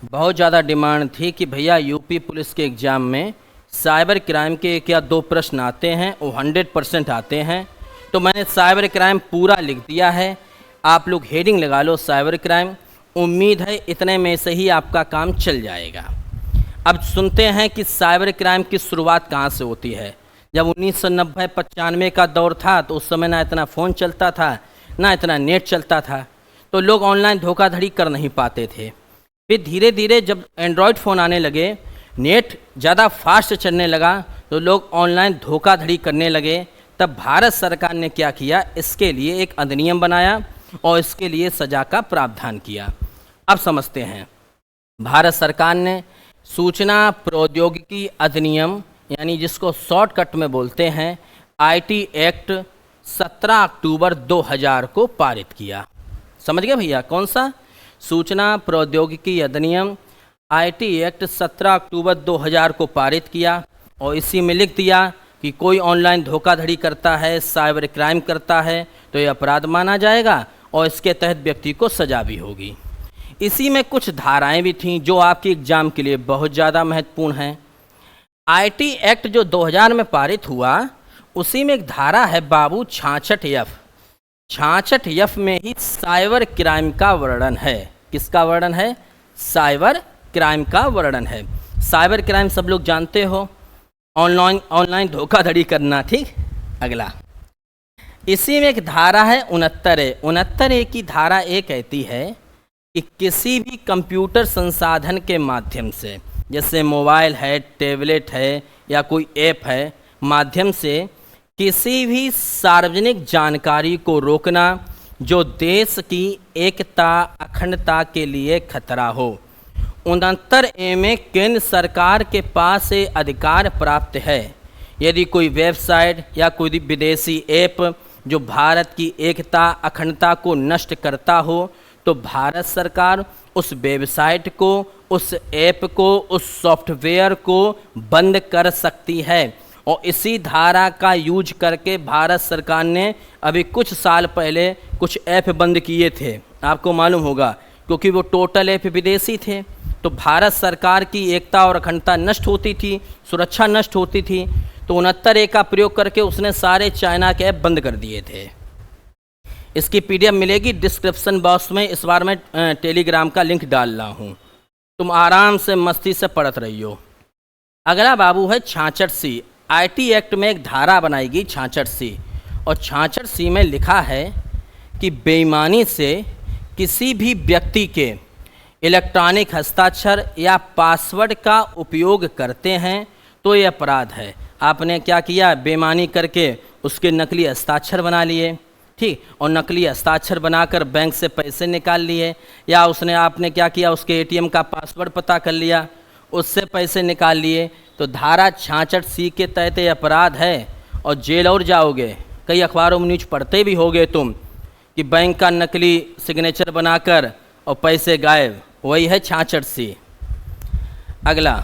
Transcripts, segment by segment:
बहुत ज़्यादा डिमांड थी कि भैया यूपी पुलिस के एग्ज़ाम में साइबर क्राइम के एक या दो प्रश्न आते हैं, वो 100% आते हैं। तो मैंने साइबर क्राइम पूरा लिख दिया है। आप लोग हेडिंग लगा लो साइबर क्राइम। उम्मीद है इतने में से ही आपका काम चल जाएगा। अब सुनते हैं कि साइबर क्राइम की शुरुआत कहाँ से होती है। जब 1990-95 का दौर था तो उस समय ना इतना फ़ोन चलता था, ना इतना नेट चलता था, तो लोग ऑनलाइन धोखाधड़ी कर नहीं पाते थे। फिर धीरे धीरे जब एंड्रॉयड फ़ोन आने लगे, नेट ज़्यादा फास्ट चलने लगा, तो लोग ऑनलाइन धोखाधड़ी करने लगे। तब भारत सरकार ने क्या किया, इसके लिए एक अधिनियम बनाया और इसके लिए सज़ा का प्रावधान किया। अब समझते हैं। भारत सरकार ने सूचना प्रौद्योगिकी अधिनियम, यानी जिसको शॉर्टकट में बोलते हैं आईटी एक्ट, 17 अक्टूबर 2000 को पारित किया। समझ गए भैया, कौन सा? सूचना प्रौद्योगिकी अधिनियम आईटी एक्ट 17 अक्टूबर 2000 को पारित किया और इसी में लिख दिया कि कोई ऑनलाइन धोखाधड़ी करता है, साइबर क्राइम करता है, तो ये अपराध माना जाएगा और इसके तहत व्यक्ति को सज़ा भी होगी। इसी में कुछ धाराएं भी थीं जो आपके एग्ज़ाम के लिए बहुत ज़्यादा महत्वपूर्ण हैं। आईटी एक्ट जो 2000 में पारित हुआ, उसी में एक धारा है बाबू 66F। 66F में ही साइबर क्राइम का वर्णन है। किसका वर्णन है? साइबर क्राइम का वर्णन है। साइबर क्राइम सब लोग जानते हो, ऑनलाइन धोखाधड़ी करना। ठीक, अगला इसी में एक धारा है 69A। 69A की धारा ये कहती है कि किसी भी कंप्यूटर संसाधन के माध्यम से, जैसे मोबाइल है, टैबलेट है या कोई ऐप है, माध्यम से किसी भी सार्वजनिक जानकारी को रोकना जो देश की एकता अखंडता के लिए खतरा हो। 69A में केंद्र सरकार के पास ये अधिकार प्राप्त है। यदि कोई वेबसाइट या कोई विदेशी ऐप जो भारत की एकता अखंडता को नष्ट करता हो, तो भारत सरकार उस वेबसाइट को, उस ऐप को, उस सॉफ्टवेयर को बंद कर सकती है। और इसी धारा का यूज करके भारत सरकार ने अभी कुछ साल पहले कुछ ऐप बंद किए थे, आपको मालूम होगा, क्योंकि वो टोटल ऐप विदेशी थे। तो भारत सरकार की एकता और अखंडता नष्ट होती थी, सुरक्षा नष्ट होती थी, तो 69A का प्रयोग करके उसने सारे चाइना के ऐप बंद कर दिए थे। इसकी PDF मिलेगी डिस्क्रिप्शन बॉक्स में। इस बार मैं टेलीग्राम का लिंक डाल रहा हूँ, तुम आराम से मस्ती से पढ़त रहियो। अगला बाबू है 66C। आईटी एक्ट में एक धारा बनाएगी 66C, और 66C में लिखा है कि बेईमानी से किसी भी व्यक्ति के इलेक्ट्रॉनिक हस्ताक्षर या पासवर्ड का उपयोग करते हैं तो ये अपराध है। आपने क्या किया, बेईमानी करके उसके नकली हस्ताक्षर बना लिए, ठीक, और नकली हस्ताक्षर बनाकर बैंक से पैसे निकाल लिए, या उसने आपने क्या किया, उसके ATM का पासवर्ड पता कर लिया, उससे पैसे निकाल लिए, तो धारा 66C के तहत ये अपराध है और जेल और जाओगे। कई अखबारों में न्यूज पढ़ते भी होगे तुम कि बैंक का नकली सिग्नेचर बनाकर और पैसे गायब, वही है 66C। अगला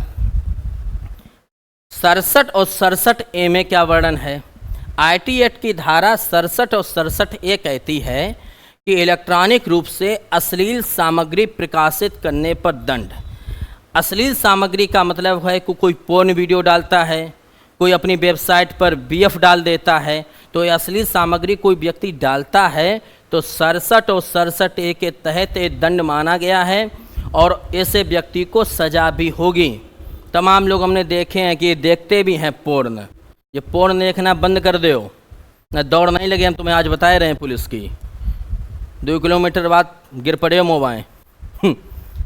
67 और 67A में क्या वर्णन है? आईटी एक्ट की धारा 67 और 67A कहती है कि इलेक्ट्रॉनिक रूप से अश्लील सामग्री प्रकाशित करने पर दंड। अश्लील सामग्री का मतलब है कि कोई पोर्न वीडियो डालता है, कोई अपनी वेबसाइट पर BF डाल देता है, तो ये अश्लील सामग्री कोई व्यक्ति डालता है तो 67 और 67A के तहत ये दंड माना गया है और ऐसे व्यक्ति को सज़ा भी होगी। तमाम लोग हमने देखे हैं कि देखते भी हैं पोर्न। ये पोर्न देखना बंद कर दो, न दौड़ नहीं लगे। हम तुम्हें आज बताए रहे हैं पुलिस की, 2 किलोमीटर बाद गिर पड़े हो मोबाइल।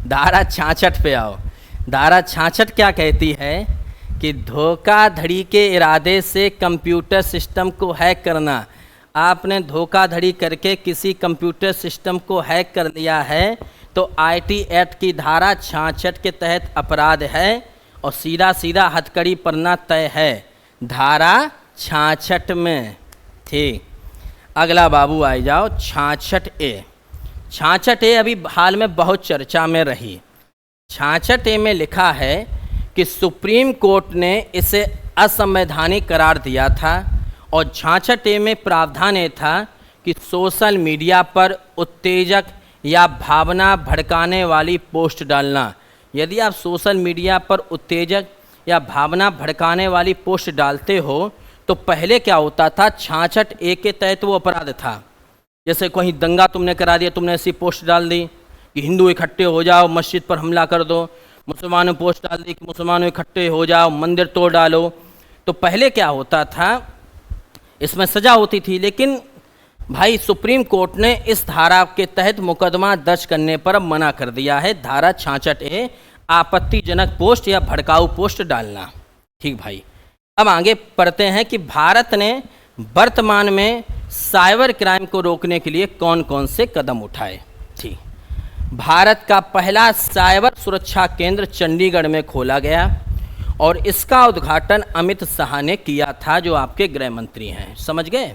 धारा 66 पे आओ। धारा 66 क्या कहती है कि धोखाधड़ी के इरादे से कंप्यूटर सिस्टम को हैक करना। आपने धोखाधड़ी करके किसी कंप्यूटर सिस्टम को हैक कर लिया है तो आईटी एक्ट की धारा 66 के तहत अपराध है और सीधा सीधा हथकड़ी पड़ना तय है धारा 66 में। ठीक, अगला बाबू आ जाओ 66A। 66A अभी हाल में बहुत चर्चा में रही। 66A में लिखा है कि सुप्रीम कोर्ट ने इसे असंवैधानिक करार दिया था और 66A में प्रावधान ये था कि सोशल मीडिया पर उत्तेजक या भावना भड़काने वाली पोस्ट डालना यदि आप सोशल मीडिया पर उत्तेजक या भावना भड़काने वाली पोस्ट डालते हो तो पहले क्या होता था, 66A के तहत वो अपराध था। जैसे कहीं दंगा तुमने करा दिया, तुमने ऐसी पोस्ट डाल दी कि हिंदू इकट्ठे हो जाओ मस्जिद पर हमला कर दो, मुसलमानों पोस्ट डाल दी कि मुसलमानों इकट्ठे हो जाओ मंदिर तोड़ डालो, तो पहले क्या होता था, इसमें सज़ा होती थी। लेकिन भाई सुप्रीम कोर्ट ने इस धारा के तहत मुकदमा दर्ज करने पर मना कर दिया है। धारा 66A, आपत्तिजनक पोस्ट या भड़काऊ पोस्ट डालना। ठीक भाई, अब आगे पढ़ते हैं कि भारत ने वर्तमान में साइबर क्राइम को रोकने के लिए कौन कौन से कदम उठाए। ठीक, भारत का पहला साइबर सुरक्षा केंद्र चंडीगढ़ में खोला गया और इसका उद्घाटन अमित शाह ने किया था, जो आपके गृह मंत्री हैं। समझ गए,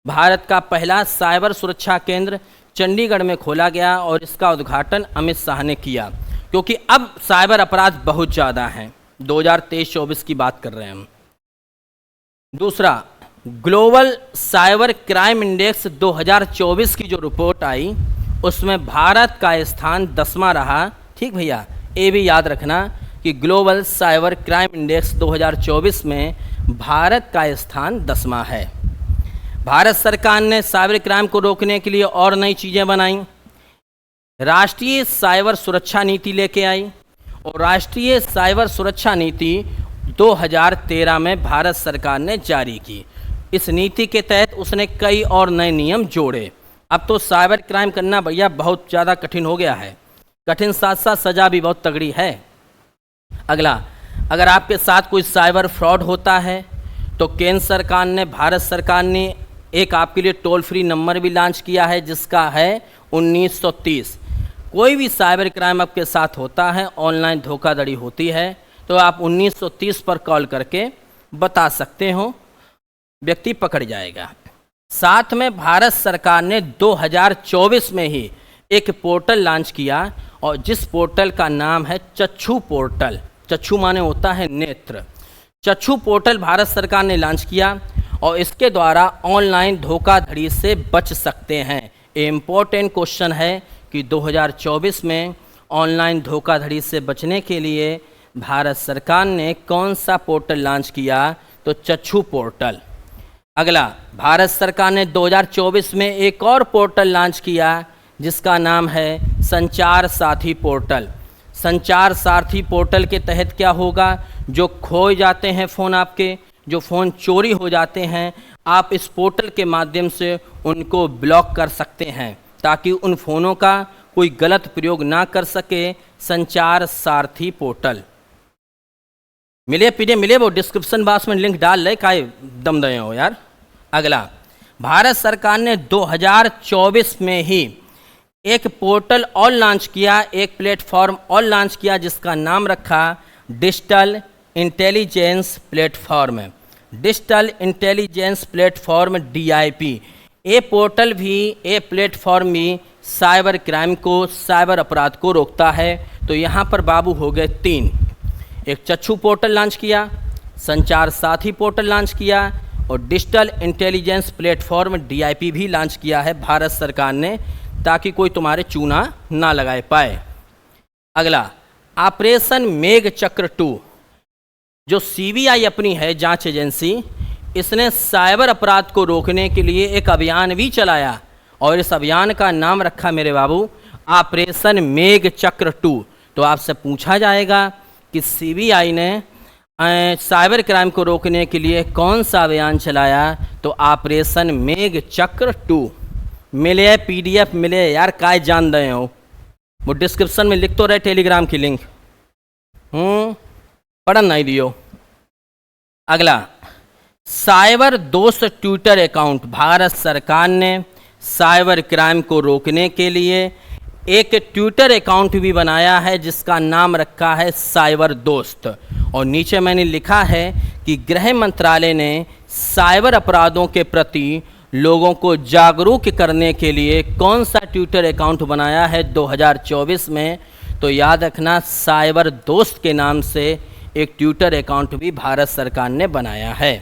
भारत का पहला साइबर सुरक्षा केंद्र चंडीगढ़ में खोला गया और इसका उद्घाटन अमित शाह ने किया, क्योंकि अब साइबर अपराध बहुत ज़्यादा हैं। 2023-24 की बात कर रहे हैं हम। दूसरा, ग्लोबल साइबर क्राइम इंडेक्स 2024 की जो रिपोर्ट आई उसमें भारत का स्थान 10वां रहा। ठीक भैया, ये भी याद रखना कि ग्लोबल साइबर क्राइम इंडेक्स 2024 में भारत का स्थान 10वां है। भारत सरकार ने साइबर क्राइम को रोकने के लिए और नई चीज़ें बनाई। राष्ट्रीय साइबर सुरक्षा नीति लेके आई और राष्ट्रीय साइबर सुरक्षा नीति 2013 में भारत सरकार ने जारी की। इस नीति के तहत उसने कई और नए नियम जोड़े। अब तो साइबर क्राइम करना भैया बहुत ज़्यादा कठिन हो गया है, कठिन साथ साथ सज़ा भी बहुत तगड़ी है। अगला, अगर आपके साथ कोई साइबर फ्रॉड होता है तो केंद्र सरकार ने, भारत सरकार ने एक आपके लिए टोल फ्री नंबर भी लॉन्च किया है जिसका है 1930। कोई भी साइबर क्राइम आपके साथ होता है, ऑनलाइन धोखाधड़ी होती है, तो आप 1930 पर कॉल करके बता सकते हो, व्यक्ति पकड़ जाएगा। साथ में भारत सरकार ने 2024 में ही एक पोर्टल लॉन्च किया और जिस पोर्टल का नाम है चक्षु पोर्टल। चक्षु माने होता है नेत्र। चक्षु पोर्टल भारत सरकार ने लॉन्च किया और इसके द्वारा ऑनलाइन धोखाधड़ी से बच सकते हैं। इम्पोर्टेंट क्वेश्चन है कि 2024 में ऑनलाइन धोखाधड़ी से बचने के लिए भारत सरकार ने कौन सा पोर्टल लॉन्च किया, तो चक्षु पोर्टल। अगला, भारत सरकार ने 2024 में एक और पोर्टल लॉन्च किया जिसका नाम है संचार साथी पोर्टल। संचार साथी पोर्टल के तहत क्या होगा, जो खो जाते हैं फ़ोन आपके, जो फ़ोन चोरी हो जाते हैं, आप इस पोर्टल के माध्यम से उनको ब्लॉक कर सकते हैं ताकि उन फ़ोनों का कोई गलत प्रयोग ना कर सके। संचार सारथी पोर्टल मिले पीडे मिले, वो डिस्क्रिप्शन बॉक्स में लिंक डाल ले, काहे दम दे हो यार। अगला, भारत सरकार ने 2024 में ही एक पोर्टल और लॉन्च किया, एक प्लेटफॉर्म और लॉन्च किया जिसका नाम रखा digital intelligence platform. Digital intelligence platform DIP। ये पोर्टल भी, ये प्लेटफॉर्म भी साइबर क्राइम को, साइबर अपराध को रोकता है। तो यहाँ पर बाबू हो गए 3। एक चक्षु पोर्टल लॉन्च किया, संचार साथी पोर्टल लॉन्च किया और डिजिटल इंटेलिजेंस प्लेटफॉर्म DIP भी लॉन्च किया है भारत सरकार ने, ताकि कोई तुम्हारे चूना ना लगाए पाए। अगला, ऑपरेशन मेघ चक्र 2, जो CBI अपनी है जांच एजेंसी, इसने साइबर अपराध को रोकने के लिए एक अभियान भी चलाया और इस अभियान का नाम रखा मेरे बाबू ऑपरेशन मेघ चक्र 2। तो आपसे पूछा जाएगा कि CBI ने साइबर क्राइम को रोकने के लिए कौन सा अभियान चलाया, तो ऑपरेशन मेघ चक्र 2। मिले PDF मिले यार, काय जान रहे हो, वो डिस्क्रिप्शन में लिख तो रहे टेलीग्राम की लिंक, पढ़न नहीं दियो। अगला, साइबर दोस्त ट्विटर अकाउंट। भारत सरकार ने साइबर क्राइम को रोकने के लिए एक ट्विटर अकाउंट भी बनाया है जिसका नाम रखा है साइबर दोस्त। और नीचे मैंने लिखा है कि गृह मंत्रालय ने साइबर अपराधों के प्रति लोगों को जागरूक करने के लिए कौन सा ट्विटर अकाउंट बनाया है 2024 में, तो याद रखना साइबर दोस्त के नाम से एक ट्विटर अकाउंट भी भारत सरकार ने बनाया है।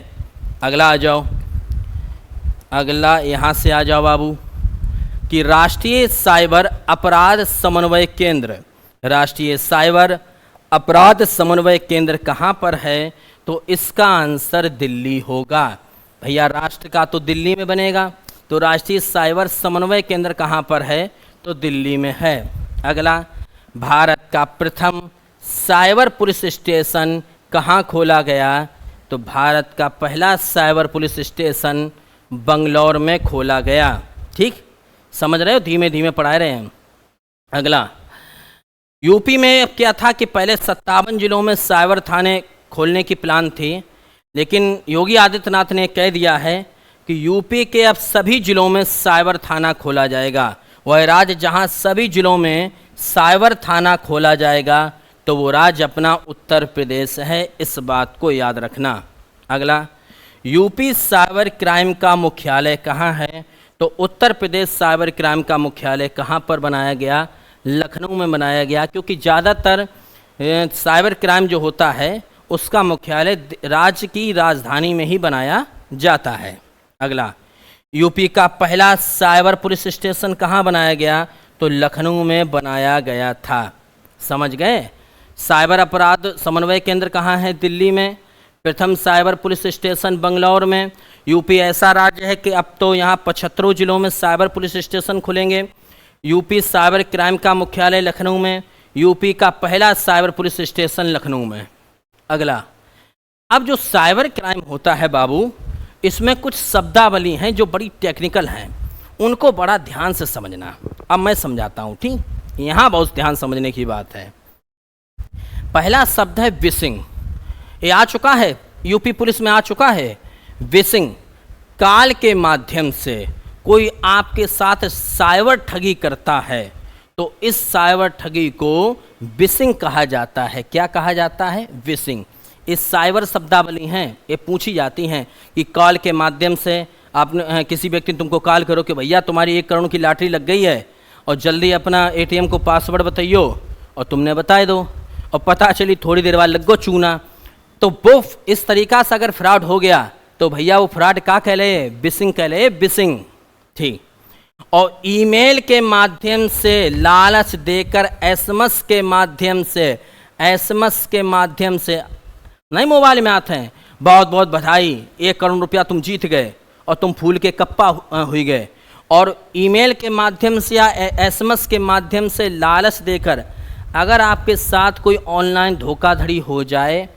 अगला आ जाओ, अगला यहाँ से आ जाओ बाबू, कि राष्ट्रीय साइबर अपराध समन्वय केंद्र। राष्ट्रीय साइबर अपराध समन्वय केंद्र कहाँ पर है? तो इसका आंसर दिल्ली होगा। भैया राष्ट्र का तो दिल्ली में बनेगा, तो राष्ट्रीय साइबर समन्वय केंद्र कहाँ पर है? तो दिल्ली में है। अगला, भारत का प्रथम साइबर पुलिस स्टेशन कहाँ खोला गया? तो भारत का पहला साइबर पुलिस स्टेशन बंगलौर में खोला गया। ठीक, समझ रहे हो, धीमे धीमे पढ़ा रहे हैं। अगला, यूपी में क्या था कि पहले 57 जिलों में साइबर थाने खोलने की प्लान थी, लेकिन योगी आदित्यनाथ ने कह दिया है कि यूपी के अब सभी जिलों में साइबर थाना खोला जाएगा। वह राज्य जहां सभी जिलों में साइबर थाना खोला जाएगा तो वो राज्य अपना उत्तर प्रदेश है, इस बात को याद रखना। अगला, यूपी साइबर क्राइम का मुख्यालय कहाँ है? तो उत्तर प्रदेश साइबर क्राइम का मुख्यालय कहाँ पर बनाया गया? लखनऊ में बनाया गया, क्योंकि ज़्यादातर साइबर क्राइम जो होता है उसका मुख्यालय राज्य की राजधानी में ही बनाया जाता है। अगला, यूपी का पहला साइबर पुलिस स्टेशन कहाँ बनाया गया? तो लखनऊ में बनाया गया था। समझ गए? साइबर अपराध समन्वय केंद्र कहाँ है? दिल्ली में। प्रथम साइबर पुलिस स्टेशन बंगलौर में। यूपी ऐसा राज्य है कि अब तो यहाँ 75 जिलों में साइबर पुलिस स्टेशन खुलेंगे। यूपी साइबर क्राइम का मुख्यालय लखनऊ में। यूपी का पहला साइबर पुलिस स्टेशन लखनऊ में। अगला, अब जो साइबर क्राइम होता है बाबू, इसमें कुछ शब्दावली हैं जो बड़ी टेक्निकल हैं, उनको बड़ा ध्यान से समझना। अब मैं समझाता हूँ, ठीक? यहाँ बहुत ध्यान समझने की बात है। पहला शब्द है विशिंग। ये आ चुका है, यूपी पुलिस में आ चुका है। विशिंग, काल के माध्यम से कोई आपके साथ साइबर ठगी करता है तो इस साइबर ठगी को विशिंग कहा जाता है। क्या कहा जाता है? विशिंग। इस साइबर शब्दावली हैं, ये पूछी जाती हैं कि कॉल के माध्यम से आपने किसी व्यक्ति तुमको कॉल करो कि भैया तुम्हारी 1 करोड़ की लॉटरी लग गई है और जल्दी अपना एटीएम को पासवर्ड बताइयो, और तुमने बताए दो और पता चली थोड़ी देर बाद लग गो चूना। तो वो इस तरीका से अगर फ्रॉड हो गया तो भैया वो फ्रॉड का कहले? विशिंग कहले, विशिंग। ठीक। और ईमेल के माध्यम से लालच देकर एसएमएस के माध्यम से नहीं मोबाइल में आते हैं, बहुत बहुत बधाई, 1 करोड़ रुपया तुम जीत गए, और तुम फूल के कप्पा हुई गए। और ईमेल के माध्यम से या एसएमएस के माध्यम से लालच देकर अगर आपके साथ कोई ऑनलाइन धोखाधड़ी हो जाए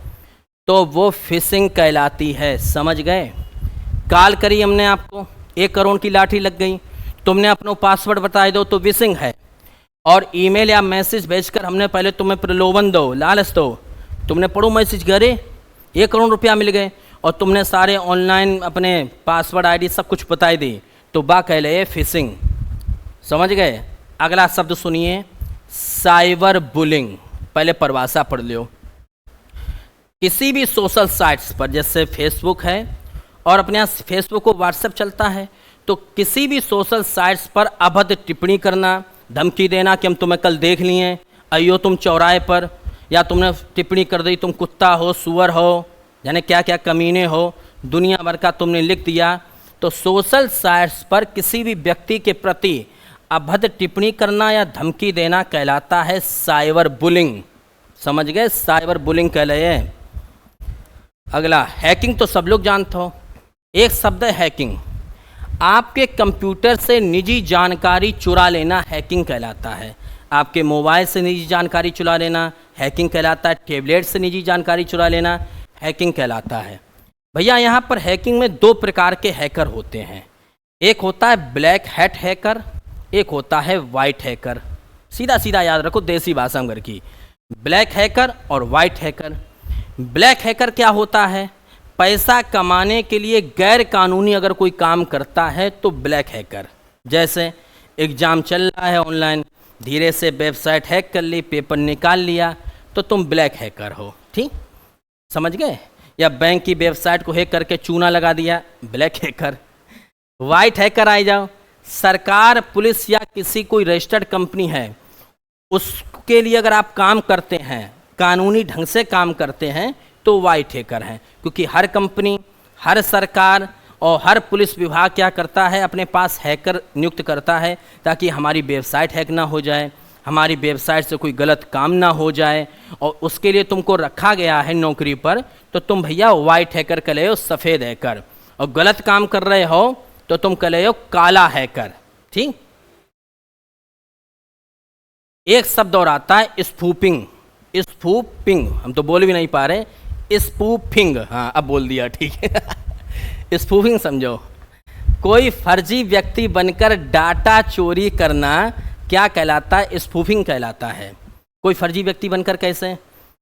तो वो फिशिंग कहलाती है। समझ गए? कॉल करी हमने आपको, 1 करोड़ की लाठी लग गई, तुमने अपना पासवर्ड बता दो तो विशिंग है। और ईमेल या मैसेज भेजकर हमने पहले तुम्हें प्रलोभन दो, लालच दो, तुमने पढ़ो मैसेज करे 1 करोड़ रुपया मिल गए और तुमने सारे ऑनलाइन अपने पासवर्ड आईडी सब कुछ बताई दी, तो बा कहले फिशिंग। समझ गए? अगला शब्द सुनिए, साइबर बुलिंग। पहले परिभाषा पढ़ लो। किसी भी सोशल साइट्स पर, जैसे फेसबुक है और अपने यहाँ फेसबुक और व्हाट्सएप चलता है, तो किसी भी सोशल साइट्स पर अभद्र टिप्पणी करना, धमकी देना कि हम तुम्हें कल देख लिए, अयो तुम चौराहे पर, या तुमने टिप्पणी कर दी तुम कुत्ता हो, सुअर हो, यानी क्या क्या कमीने हो, दुनिया भर का तुमने लिख दिया। तो सोशल साइट्स पर किसी भी व्यक्ति के प्रति अभद्र टिप्पणी करना या धमकी देना कहलाता है साइबर बुलिंग। समझ गए? साइबर बुलिंग कहलाए। अगला, हैकिंग तो सब लोग जानते हो। एक शब्द है हैकिंग। आपके कंप्यूटर से निजी जानकारी चुरा लेना हैकिंग कहलाता है। आपके मोबाइल से निजी जानकारी चुरा लेना हैकिंग कहलाता है। टैबलेट से निजी जानकारी चुरा लेना हैकिंग कहलाता है। भैया यहाँ पर हैकिंग में 2 प्रकार के हैकर होते हैं। एक होता है ब्लैक हैट हैकर, एक होता है वाइट हैकर। सीधा सीधा याद रखो, देसी भाषा में घर की। ब्लैक हैकर और वाइट हैकर। ब्लैक हैकर क्या होता है? पैसा कमाने के लिए गैर कानूनी अगर कोई काम करता है तो ब्लैक हैकर। जैसे एग्ज़ाम चल रहा है ऑनलाइन, धीरे से वेबसाइट हैक कर ली, पेपर निकाल लिया, तो तुम ब्लैक हैकर हो। ठीक, समझ गए? या बैंक की वेबसाइट को हैक करके चूना लगा दिया, ब्लैक हैकर। वाइट हैकर आ जाओ, सरकार, पुलिस या किसी कोई रजिस्टर्ड कंपनी है, उसके लिए अगर आप काम करते हैं, कानूनी ढंग से काम करते हैं, तो वाइट हैकर हैं। क्योंकि हर कंपनी, हर सरकार और हर पुलिस विभाग क्या करता है, अपने पास हैकर नियुक्त करता है ताकि हमारी वेबसाइट हैक ना हो जाए, हमारी वेबसाइट से कोई गलत काम ना हो जाए, और उसके लिए तुमको रखा गया है नौकरी पर, तो तुम भैया वाइट हैकर कर रहे हो, सफ़ेद हैकर, और गलत काम कर रहे हो तो तुम कर रहे हो काला हैकर। ठीक, एक शब्द और आता है स्पूपिंग। स्पूपिंग हम तो बोल भी नहीं पा रहे, स्पूफिंग, हाँ अब बोल दिया, ठीक है। स्पूफिंग समझो, कोई फर्जी व्यक्ति बनकर डाटा चोरी करना क्या कहलाता है? स्पूफिंग कहलाता है। कोई फर्जी व्यक्ति बनकर कैसे?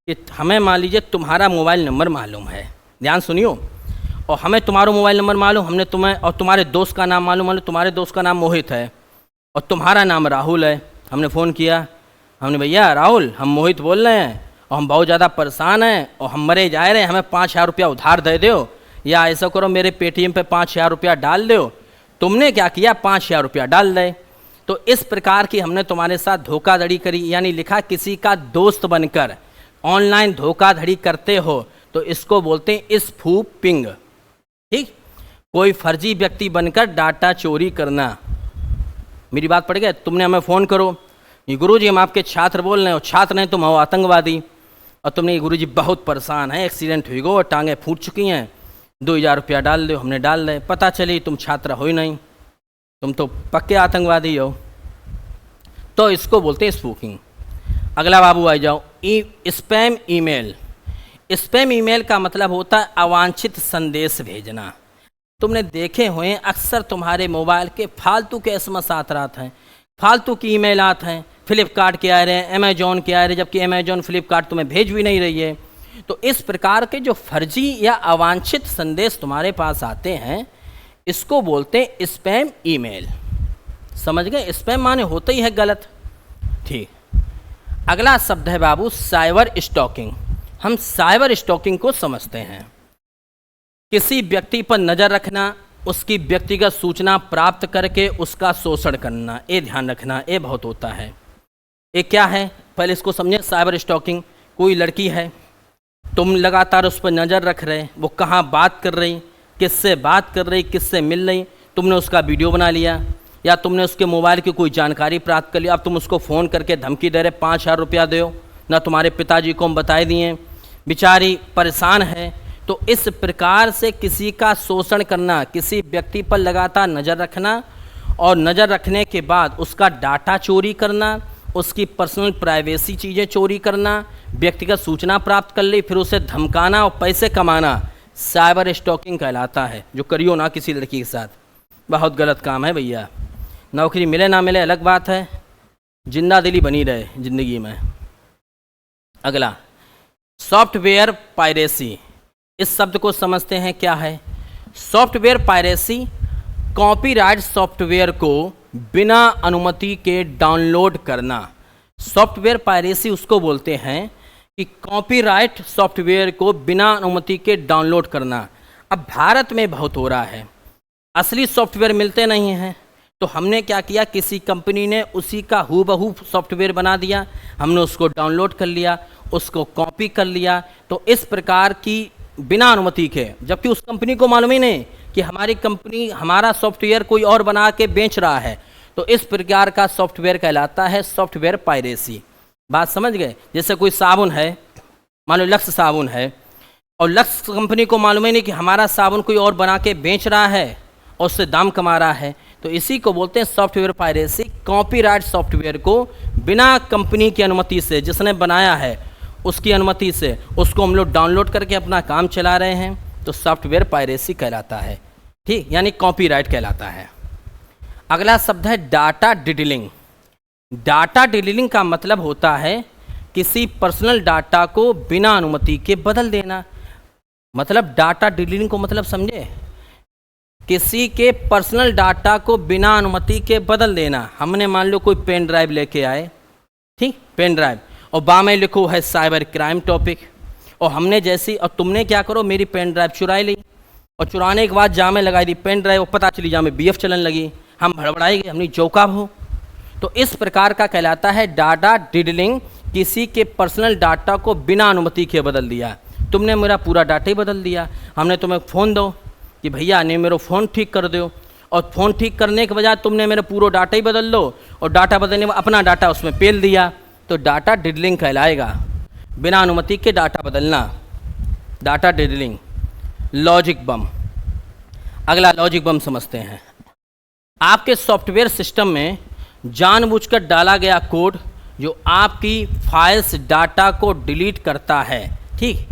कि हमें मान लीजिए तुम्हारा मोबाइल नंबर मालूम है, ध्यान सुनियो, और हमें तुम्हारा मोबाइल नंबर मालूम, हमने तुम्हें, और तुम्हारे दोस्त का नाम मालूम, तुम्हारे दोस्त का नाम मोहित है और तुम्हारा नाम राहुल है। हमने फ़ोन किया, हमने भैया राहुल हम मोहित बोल रहे हैं और हम बहुत ज़्यादा परेशान हैं और हम मरे जा रहे हैं, हमें 5,000 रुपया उधार दे दो, या ऐसा करो मेरे पेटीएम पे 5,000 रुपया डाल दो। तुमने क्या किया? 5,000 रुपया डाल दे। तो इस प्रकार की हमने तुम्हारे साथ धोखाधड़ी करी, यानी लिखा किसी का दोस्त बनकर ऑनलाइन धोखाधड़ी करते हो तो इसको बोलते हैं स्पूफिंग। ठीक, कोई फर्जी व्यक्ति बनकर डाटा चोरी करना। मेरी बात पड़ गई? तुमने हमें फ़ोन करो, ये गुरुजी हम आपके छात्र बोल रहे हैं, और छात्र नहीं तुम हो आतंकवादी, और तुमने गुरुजी बहुत परेशान है, एक्सीडेंट हुई गो, टांगें फूट चुकी हैं, 2,000 रुपया डाल दो। हमने डाल दे, पता चली तुम छात्र हो ही नहीं, तुम तो पक्के आतंकवादी हो। तो इसको बोलते हैं स्पूफिंग। अगला बाबू आ जाओ, स्पैम ईमेल। स्पैम ईमेल का मतलब होता है अवांछित संदेश भेजना। तुमने देखे हुए अक्सर तुम्हारे मोबाइल के फालतू के एसएमएस आते रहते हैं, फालतू की ईमेल आते हैं, फ्लिपकार्ट के आ रहे हैं, अमेजोन के आ रहे हैं, जबकि अमेजोन फ्लिपकार्ट तुम्हें भेज भी नहीं रही है। तो इस प्रकार के जो फर्जी या अवांछित संदेश तुम्हारे पास आते हैं इसको बोलते हैं स्पैम ईमेल। समझ गए? स्पैम माने होता ही है गलत। ठीक, अगला शब्द है बाबू साइबर स्टॉकिंग। हम साइबर स्टॉकिंग को समझते हैं, किसी व्यक्ति पर नज़र रखना, उसकी व्यक्तिगत सूचना प्राप्त करके उसका शोषण करना। ये ध्यान रखना, ये बहुत होता है। ये क्या है पहले इसको समझें। साइबर स्टॉकिंग, कोई लड़की है, तुम लगातार उस पर नज़र रख रहे, वो कहाँ बात कर रही, किससे बात कर रही, किससे मिल रही, तुमने उसका वीडियो बना लिया, या तुमने उसके मोबाइल की कोई जानकारी प्राप्त कर ली। अब तुम उसको फ़ोन करके धमकी दे रहे 5,000 रुपया दो, ना तुम्हारे पिताजी को हम बताए दिए, बेचारी परेशान है। तो इस प्रकार से किसी का शोषण करना, किसी व्यक्ति पर लगातार नज़र रखना, और नज़र रखने के बाद उसका डाटा चोरी करना, उसकी पर्सनल प्राइवेसी चीज़ें चोरी करना, व्यक्तिगत सूचना प्राप्त कर ली, फिर उसे धमकाना और पैसे कमाना, साइबर स्टॉकिंग कहलाता है। जो करियो ना किसी लड़की के साथ, बहुत गलत काम है भैया। नौकरी मिले ना मिले अलग बात है, जिंदा दिली बनी रहे ज़िंदगी में। अगला सॉफ्टवेयर पायरेसी। इस शब्द को समझते हैं क्या है। सॉफ्टवेयर पायरेसी कॉपीराइट सॉफ्टवेयर को बिना अनुमति के डाउनलोड करना। सॉफ्टवेयर पायरेसी उसको बोलते हैं कि कॉपीराइट सॉफ्टवेयर को बिना अनुमति के डाउनलोड करना। अब भारत में बहुत हो रहा है, असली सॉफ्टवेयर मिलते नहीं हैं, तो हमने क्या किया, किसी कंपनी ने उसी का हूबहू सॉफ्टवेयर बना दिया, हमने उसको डाउनलोड कर लिया, उसको कॉपी कर लिया। तो इस प्रकार की बिना अनुमति के, जबकि उस कंपनी को मालूम ही नहीं कि हमारी कंपनी हमारा सॉफ्टवेयर कोई और बना के बेच रहा है, तो इस प्रकार का सॉफ्टवेयर कहलाता है सॉफ्टवेयर पायरेसी। बात समझ गए? जैसे कोई साबुन है, मान लो लक्स साबुन है, और लक्स कंपनी को मालूम ही नहीं कि हमारा साबुन कोई और बना के बेच रहा है और उससे दाम कमा रहा है, तो इसी को बोलते हैं सॉफ्टवेयर पायरेसी। कॉपीराइट सॉफ्टवेयर को बिना कंपनी की अनुमति से, जिसने बनाया है उसकी अनुमति से, उसको हम लोग डाउनलोड करके अपना काम चला रहे हैं, तो सॉफ्टवेयर पायरेसी कहलाता है। ठीक, यानी कॉपीराइट कहलाता है। अगला शब्द है डाटा डिडलिंग। डाटा डिडलिंग का मतलब होता है किसी पर्सनल डाटा को बिना अनुमति के बदल देना। मतलब डाटा डिडलिंग को मतलब समझे, किसी के पर्सनल डाटा को बिना अनुमति के बदल देना। हमने मान लो कोई पेन ड्राइव लेके आए, ठीक, पेन ड्राइव, और बामें लिखो है साइबर क्राइम टॉपिक, और हमने जैसी, और तुमने क्या करो, मेरी पेन ड्राइव चुराई ली, और चुराने के बाद जामे लगाई दी पेन ड्राइव, पता चली जामे बीएफ चलन लगी, हम भड़बड़ाई गए, हमने चौका हो। तो इस प्रकार का कहलाता है डाटा डिडलिंग, किसी के पर्सनल डाटा को बिना अनुमति के बदल दिया। तुमने मेरा पूरा डाटा ही बदल दिया, हमने तुम्हें फ़ोन दो कि भैया ने मेरा फ़ोन ठीक कर दो, और फ़ोन ठीक करने के बजाय तुमने मेरा पूरा डाटा ही बदल दो, और डाटा बदलने में अपना डाटा उसमें पेल दिया, तो डाटा डिडलिंग कहलाएगा। बिना अनुमति के डाटा बदलना, डाटा डिडलिंग। लॉजिक बम, अगला लॉजिक बम समझते हैं। आपके सॉफ्टवेयर सिस्टम में जानबूझकर डाला गया कोड जो आपकी फाइल्स डाटा को डिलीट करता है। ठीक,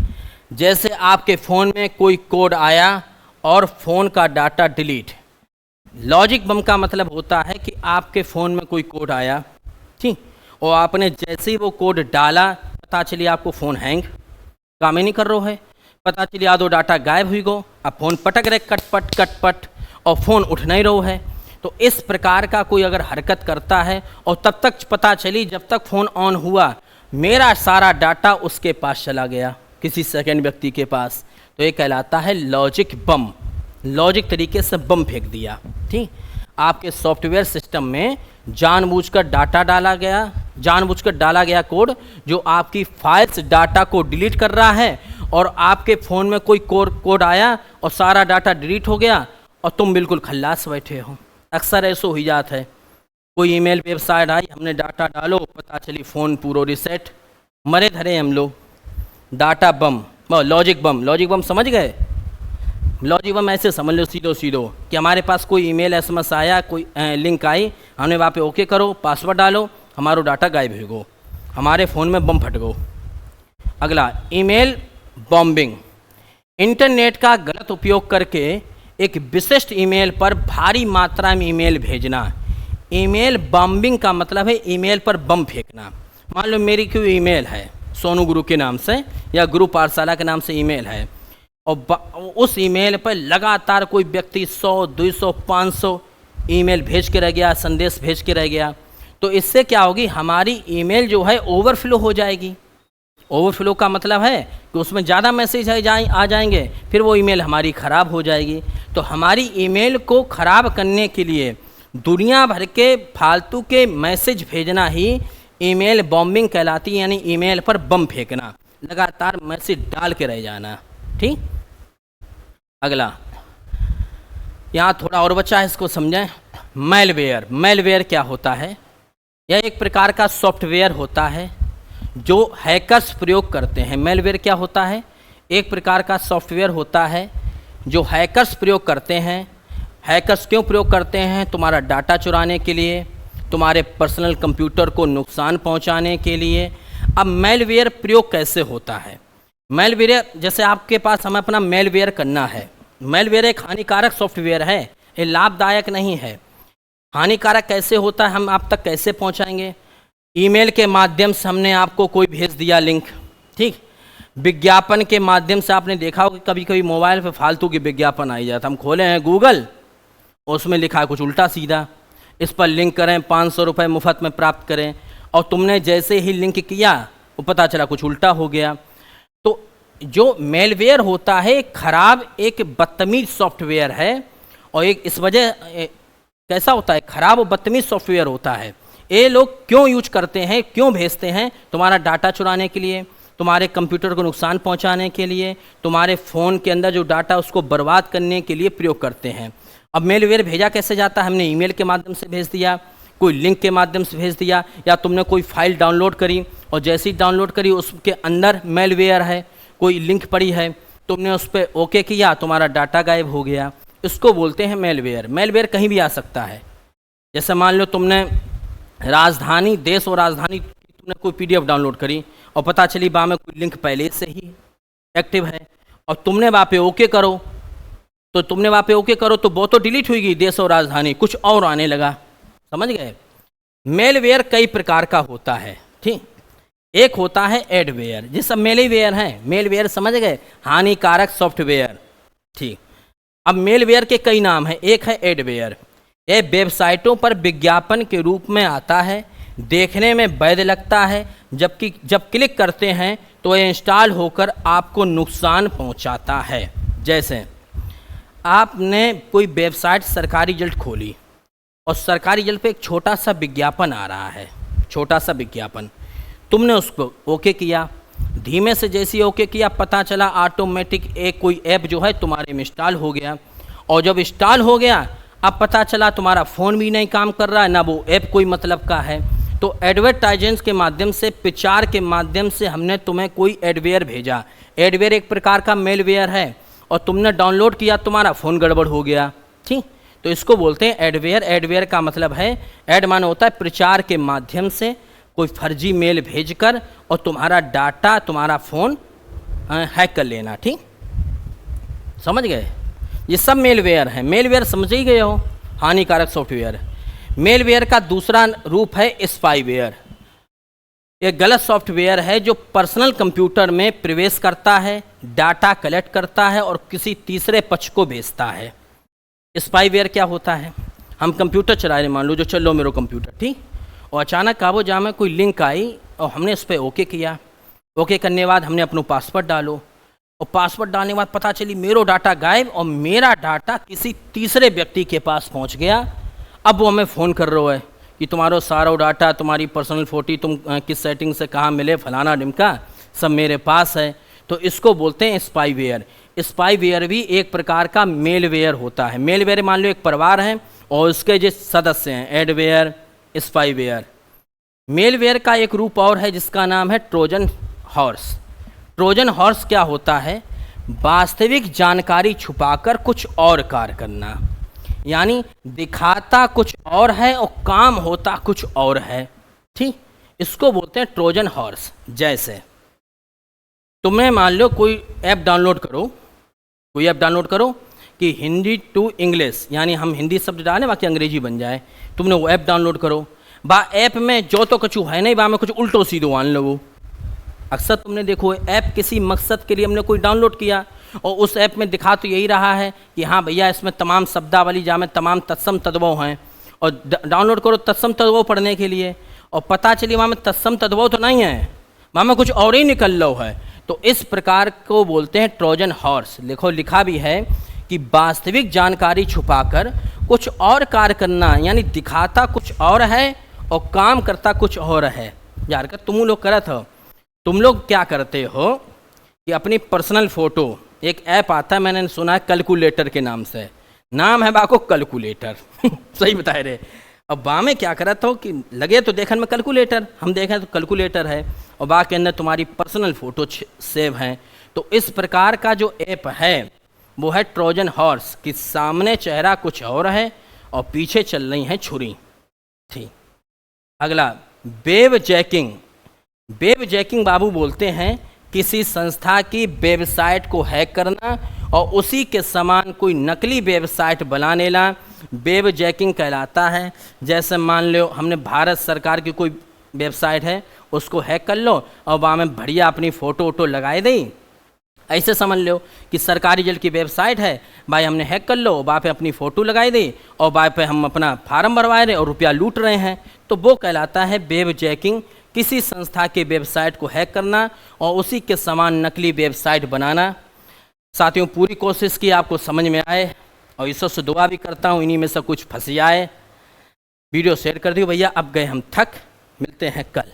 जैसे आपके फ़ोन में कोई कोड आया और फ़ोन का डाटा डिलीट। लॉजिक बम का मतलब होता है कि आपके फ़ोन में कोई कोड आया, ठीक, और आपने जैसे ही वो कोड डाला, पता चली आपको फ़ोन हैंग, काम ही नहीं कर रहा है, पता चली आधो डाटा गायब हुई गो, अब फ़ोन पटक रहे कटपट और फ़ोन उठ नहीं रहा है। तो इस प्रकार का कोई अगर हरकत करता है और तब तक पता चली जब तक फ़ोन ऑन हुआ मेरा सारा डाटा उसके पास चला गया, किसी सेकंड व्यक्ति के पास, तो ये कहलाता है लॉजिक बम। लॉजिक तरीके से बम फेंक दिया। ठीक, आपके सॉफ्टवेयर सिस्टम में जानबूझकर डाला गया कोड जो आपकी फाइल्स डाटा को डिलीट कर रहा है, और आपके फ़ोन में कोई कोड आया और सारा डाटा डिलीट हो गया और तुम बिल्कुल खल्लास बैठे हो। अक्सर ऐसा हो जाता है, कोई ईमेल वेबसाइट आई, हमने डाटा डालो, पता चली फ़ोन पूरा रिसेट, मरे धरे हम लोग। डाटा बम, लॉजिक बम। लॉजिक बम समझ गए? लॉजिक बम ऐसे समझ लो सीधो कि हमारे पास कोई ईमेल एसएमएस आया, कोई लिंक आई, हमने वहाँ पे ओके करो, पासवर्ड डालो, हमारा डाटा गायब हो गो, हमारे फ़ोन में बम फट गो। अगला ईमेल बॉम्बिंग। इंटरनेट का गलत उपयोग करके एक विशिष्ट ईमेल पर भारी मात्रा में ईमेल भेजना। ईमेल बॉम्बिंग का मतलब है ईमेल पर बम फेंकना। मान लो मेरी कोई ईमेल है सोनू गुरु के नाम से या गुरु पाठशाला के नाम से ईमेल है, और उस ईमेल पर लगातार कोई व्यक्ति 100, 200, 500 ईमेल भेज के रह गया, संदेश भेज के रह गया, तो इससे क्या होगी, हमारी ईमेल जो है ओवरफ्लो हो जाएगी। ओवरफ्लो का मतलब है कि उसमें ज़्यादा मैसेज आ जाएंगे, फिर वो ईमेल हमारी ख़राब हो जाएगी। तो हमारी ईमेल को ख़राब करने के लिए दुनिया भर के फालतू के मैसेज भेजना ही ईमेल बॉम्बिंग कहलाती है, यानी ईमेल पर बम फेंकना, लगातार मैसेज डाल के रह जाना। ठीक, अगला यहाँ थोड़ा और बचा है, इसको समझें। मेलवेयर। मेलवेयर क्या होता है? यह एक प्रकार का सॉफ्टवेयर होता है जो हैकर्स प्रयोग करते हैं। मेलवेयर क्या होता है? एक प्रकार का सॉफ्टवेयर होता है जो हैकर्स प्रयोग करते हैं। हैकर्स क्यों प्रयोग करते हैं? तुम्हारा डाटा चुराने के लिए, तुम्हारे पर्सनल कंप्यूटर को नुकसान पहुंचाने के लिए। अब मेलवेयर प्रयोग कैसे होता है? मेलवेयर, जैसे आपके पास हमें अपना मेलवेयर करना है। मेलवेयर एक हानिकारक सॉफ्टवेयर है, ये लाभदायक नहीं है। हानिकारक कैसे होता है, हम आप तक कैसे पहुंचाएंगे? ईमेल के माध्यम से हमने आपको कोई भेज दिया लिंक, ठीक, विज्ञापन के माध्यम से आपने देखा हो कि कभी कभी मोबाइल पे फालतू के विज्ञापन आई जाता, हम खोले हैं गूगल, उसमें लिखा है कुछ उल्टा सीधा, इस पर लिंक करें 500 रुपये मुफ्त में प्राप्त करें, और तुमने जैसे ही लिंक किया वो पता चला कुछ उल्टा हो गया। तो जो मेलवेयर होता है खराब, एक बदतमीज सॉफ्टवेयर है, और एक इस वजह कैसा होता है, खराब और बदतमीज सॉफ्टवेयर होता है। ये लोग क्यों यूज करते हैं, क्यों भेजते हैं? तुम्हारा डाटा चुराने के लिए, तुम्हारे कंप्यूटर को नुकसान पहुंचाने के लिए, तुम्हारे फ़ोन के अंदर जो डाटा उसको बर्बाद करने के लिए प्रयोग करते हैं। अब मेलवेयर भेजा कैसे जाता है? हमने ईमेल के माध्यम से भेज दिया, कोई लिंक के माध्यम से भेज दिया, या तुमने कोई फाइल डाउनलोड करी और जैसे ही डाउनलोड करी उसके अंदर मेलवेयर है, कोई लिंक पड़ी है, तुमने उस पर ओके किया, तुम्हारा डाटा गायब हो गया। इसको बोलते हैं मेलवेयर। मेलवेयर कहीं भी आ सकता है। जैसे मान लो तुमने राजधानी, देश और राजधानी, तुमने कोई PDF डाउनलोड करी और पता चली वहाँ में कोई लिंक पहले से ही एक्टिव है, और तुमने वहाँ पे ओके करो, तो वो तो डिलीट हुई गई देश और राजधानी, कुछ और आने लगा। समझ गए? मेलवेयर कई प्रकार का होता है। ठीक, एक होता है एडवेयर, ये सब मेलवेयर हैं। मेलवेयर समझ गए, हानिकारक सॉफ्टवेयर। ठीक, अब मेलवेयर के कई नाम हैं। एक है एडवेयर, ये वेबसाइटों पर विज्ञापन के रूप में आता है, देखने में वैध लगता है, जबकि जब क्लिक करते हैं तो ये इंस्टॉल होकर आपको नुकसान पहुंचाता है। जैसे आपने कोई वेबसाइट सरकारी रिजल्ट खोली और सरकारी रिजल्ट पे एक छोटा सा विज्ञापन आ रहा है, छोटा सा विज्ञापन, तुमने उसको ओके किया, धीमे से जैसे ही ओके किया पता चला ऑटोमेटिक एक कोई ऐप जो है तुम्हारे में इंस्टॉल हो गया, और जब इंस्टॉल हो गया अब पता चला तुम्हारा फ़ोन भी नहीं काम कर रहा है, ना वो ऐप कोई मतलब का है। तो एडवर्टाइजेंस के माध्यम से, प्रचार के माध्यम से हमने तुम्हें कोई एडवेयर भेजा। एडवेयर एक प्रकार का मेलवेयर है और तुमने डाउनलोड किया, तुम्हारा फ़ोन गड़बड़ हो गया। ठीक, तो इसको बोलते हैं एडवेयर। एडवेयर का मतलब है, एड माने होता है प्रचार के माध्यम से कोई फर्जी मेल भेजकर और तुम्हारा डाटा, तुम्हारा फ़ोन हैक कर लेना। ठीक, समझ गए? ये सब मेलवेयर है। मेलवेयर समझ ही गए हो, हानिकारक सॉफ्टवेयर। मेलवेयर का दूसरा रूप है स्पाईवेयर। एक गलत सॉफ्टवेयर है जो पर्सनल कंप्यूटर में प्रवेश करता है, डाटा कलेक्ट करता है और किसी तीसरे पक्ष को भेजता है। स्पाईवेयर क्या होता है? हम कंप्यूटर चला रहे, मान लो जो चल लो मेरा कंप्यूटर, ठीक, और अचानक काबू जहाँ में कोई लिंक आई और हमने उस पर ओके किया। ओके करने के बाद हमने अपना पासवर्ड डालो और पासवर्ड डालने के बाद पता चली मेरा डाटा गायब और मेरा डाटा किसी तीसरे व्यक्ति के पास पहुंच गया। अब वो हमें फ़ोन कर रहा है कि तुम्हारा सारा डाटा, तुम्हारी पर्सनल फोटो तुम किस सेटिंग से कहाँ मिले, फलाना ढिमका सब मेरे पास है। तो इसको बोलते हैं स्पाईवेयर। स्पाईवेयर भी एक प्रकार का मेलवेयर होता है। मेलवेयर मान लो एक परिवार है और उसके जो सदस्य हैं, एडवेयर, स्पाईवेयर। मेलवेयर का एक रूप और है जिसका नाम है ट्रोजन हॉर्स। ट्रोजन हॉर्स क्या होता है? वास्तविक जानकारी छुपाकर कुछ और कार्य करना, यानी दिखाता कुछ और है और काम होता कुछ और है। ठीक, इसको बोलते हैं ट्रोजन हॉर्स। जैसे तुम्हें मान लो कोई ऐप डाउनलोड करो, कोई ऐप डाउनलोड करो कि हिंदी टू इंग्लिश, यानी हम हिंदी शब्द डालें बाकी अंग्रेजी बन जाए। तुमने वो ऐप डाउनलोड करो, बा ऐप में जो तो कुछ है नहीं, बा में कुछ उल्टो सीधो आन लो। अक्सर तुमने देखो ऐप किसी मकसद के लिए हमने कोई डाउनलोड किया और उस ऐप में दिखा तो यही रहा है कि हाँ भैया इसमें तमाम शब्दावली जा में तमाम तत्सम तद्भव हैं, और डाउनलोड करो तत्सम तद्भव पढ़ने के लिए, और पता चली वहाँ में तत्सम तद्भव तो नहीं है, वहाँ में कुछ और ही निकल लो है। तो इस प्रकार को बोलते हैं ट्रोजन हॉर्स। लिखो, लिखा भी है कि वास्तविक जानकारी छुपाकर कुछ और कार्य करना, यानी दिखाता कुछ और है और काम करता कुछ और है। यार का तुम लोग करत हो, तुम लोग क्या करते हो कि अपनी पर्सनल फ़ोटो, एक ऐप आता है मैंने सुना है कैलकुलेटर के नाम से, नाम है बाको कैलकुलेटर सही बताए रहे। अब बा में क्या करत हो कि लगे तो देखने में कैलकुलेटर, हम देखें तो कैलकुलेटर है और बा के अंदर तुम्हारी पर्सनल फ़ोटो सेव हैं। तो इस प्रकार का जो ऐप है वो है ट्रोजन हॉर्स, कि सामने चेहरा कुछ और है और पीछे चल रही है छुरी। ठीक, अगला वेब जैकिंग। वेब जैकिंग बाबू बोलते हैं किसी संस्था की वेबसाइट को हैक करना और उसी के समान कोई नकली वेबसाइट बना लेना वेब जैकिंग कहलाता है। जैसे मान लो हमने भारत सरकार की कोई वेबसाइट है उसको हैक कर लो और वहाँ में बढ़िया अपनी फ़ोटो वोटो लगाए दी। ऐसे समझ लो कि सरकारी जल की वेबसाइट है, भाई हमने हैक कर लो, वहाँ पे अपनी फ़ोटो लगाई दी और वहाँ पे हम अपना फार्म भरवा रहे और रुपया लूट रहे हैं, तो वो कहलाता है वेब जैकिंग। किसी संस्था के वेबसाइट को हैक करना और उसी के समान नकली वेबसाइट बनाना। साथियों, पूरी कोशिश की आपको समझ में आए और ईश्वर से दुआ भी करता हूँ इन्हीं में से कुछ फंसी आए। वीडियो शेयर कर दियो भैया। अब गए हम थक, मिलते हैं कल।